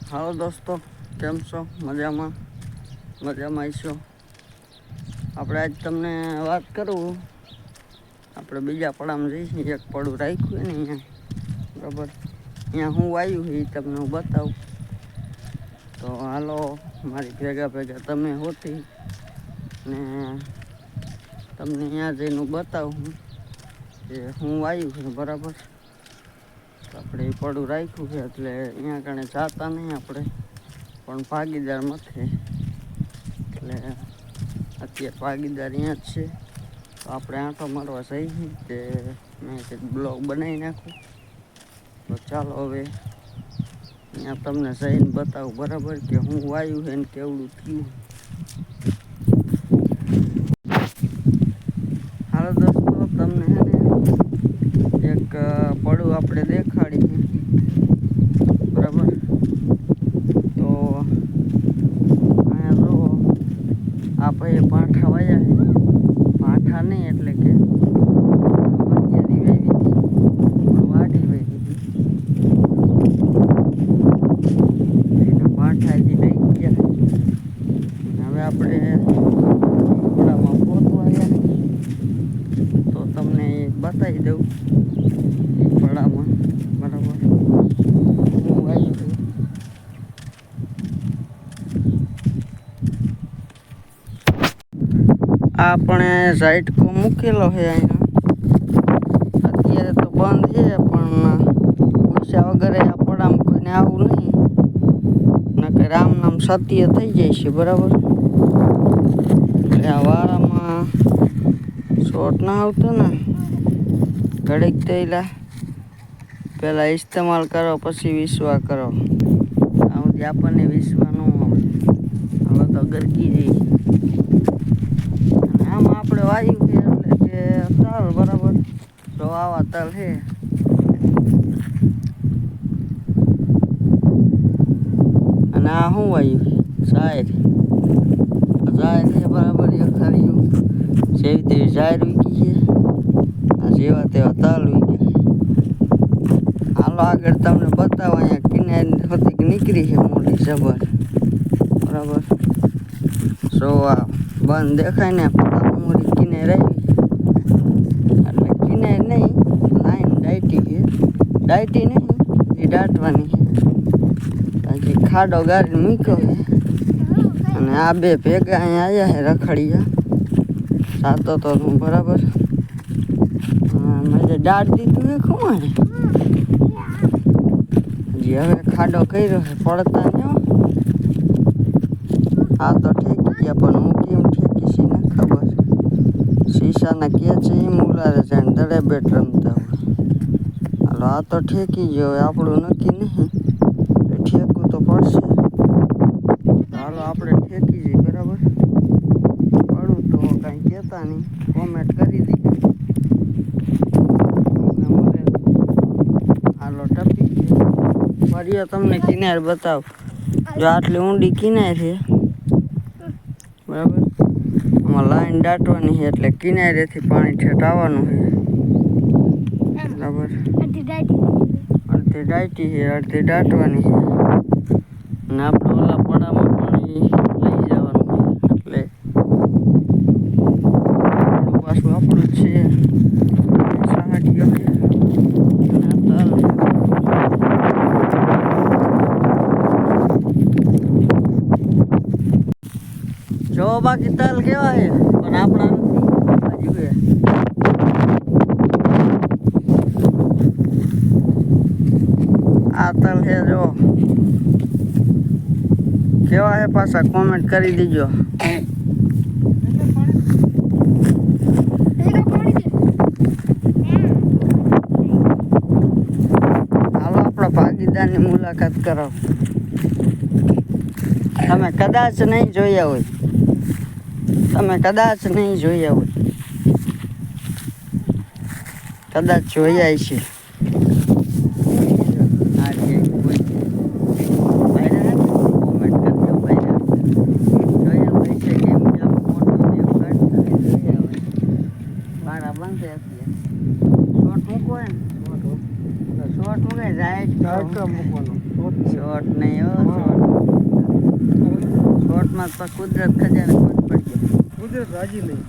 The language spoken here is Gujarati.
હાલો દોસ્તો, કેમ છો? મજામાં આવીશો. આપણે આજ તમને વાત કરું, આપણે બીજા પડામાં જઈશું. એક પડું રાખ્યું ને અહીંયા, બરાબર. અહીંયા હું આવ્યું એ તમને હું બતાવું. તો હાલો મારી ભેગા તમે હોતી ને તમને અહીંયા જઈને બતાવું કે હું આવ્યું છે, બરાબર. આપણે એ પડું રાખ્યું છે એટલે અહીંયા કણે જાતા નહીં આપણે, પણ ભાગીદાર નથી એટલે અત્યારે ભાગીદાર અહીંયા જ છે. તો આપણે આંટો મારવા જઈએ કે મેં કંઈક બ્લોગ બનાવી નાખું. તો ચાલો હવે અહીંયા તમને જઈને બતાવું, બરાબર, કે હું આવ્યું છે ને કેવડું થયું. હાલો દોસ્તો, તમને હે ને એક પડું આપણે દેખાડી, બરાબર. તો અહીંયા જો આ ભાઈ પાઠા વાયા છે. પાઠા નહીં એટલે કે વાડી વાવી હતી, એના પાઠા જે લઈ ગયા. હવે આપણે ઘોડામાં પહોંચવા તો તમને બતાવી દઉં એ પડામાં, બરાબર. હું આવ્યું છું. આપણે ઝાટકો મૂકેલો છે અહીંયા. અત્યારે તો બંધ છે, પણ પૈસા વગર આ પડામાં કોઈને આવું નહીં, નકર રામ નામ સત્ય થઈ જાય છે, બરાબર. એટલે આ વારામાં શોર્ટ ના આવતો ને, ઘડીક થયેલા પહેલાં ઇસ્તેમાલ કરો પછી વિશ્વા કરો. આવું આપણને વિશ્વા ન આવે, હવે તો ગરકી જઈ. અને આમાં આપણે વાયુ છે એટલે કે તલ, બરાબર. તો આવા તલ છે. અને આ શું વાયુ જાહેર છે, બરાબર. એ ખાલી જેવી તેવી જાહેર વીકી છે, જેવા તેવા તલ વીકે. હાલો આગળ તમને બતાવો. અહીંયા કિનારી હોતી નીકળી છે મોટી જબર, બરાબર. સો આ બંધ દેખાય ને મોટી કિનાર આવી, એટલે કિનાર નહીં, લાઈન ડાયટી છે. ડાયટી નહીં, એ દાટવાની છે. હજી ખાડો ગાડી મૂક્યો છે. અને આ બે ભેગા અહીંયા આવ્યા છે રખડિયા સાતો તો હું, બરાબર. મેં દાટ દીધું છે ખુમાણે. હજી હવે ખાડો કર્યો છે, પડતા ન. આ તો ઠેકી ગયા, પણ હું કેમ ઠેકી છે ને ખબર. શીશાના કે છે એ મુલારે જાણે દડે બેટ રમતા હોય. હાલો આ તો ઠેકી ગયો, હવે આપણું નક્કી નહીં, ઠેકવું તો પડશે. હાલો આપણે ઠેકી જઈએ, બરાબર. પડું તો કાંઈ કહેતા નહીં, કોમેન્ટ કરી દીધી. હાલો ટપી ફરીએ તમને કિનાર બતાવ. જો આટલી ઊંડી કિનાર છે, બરાબર. આમાં લાઈન દાટવાની છે એટલે કિનારેથી પાણી ઠેઠ આવવાનું છે, બરાબર. અડધી દાટી છે, અડધી દાટવાની છે. અને આપણે ઓલા પડામાં પાણી લઈ જવાનું છે, એટલે પાછું આપણું જ છે. સાહટીઓ છે. જો બાકી તલ કેવા છે, પણ આપણા નથી. હજુ આ તલ છે, જો કેવા છે પાછા કોમેન્ટ કરી દીજો. હાલો આપણા ભાગીદારની મુલાકાત કરાવો. તમે કદાચ નહીં જોયા હોય, કદાચ જોયા છે. બંધ છે અત્યારે. હોય ને શોર્ટ મૂકે જાય શોર્ટ નહીં હો શોર્ટમાં તો કુદરત ખજાને ખુદ પડી જાય કુદરત રાજી નહીં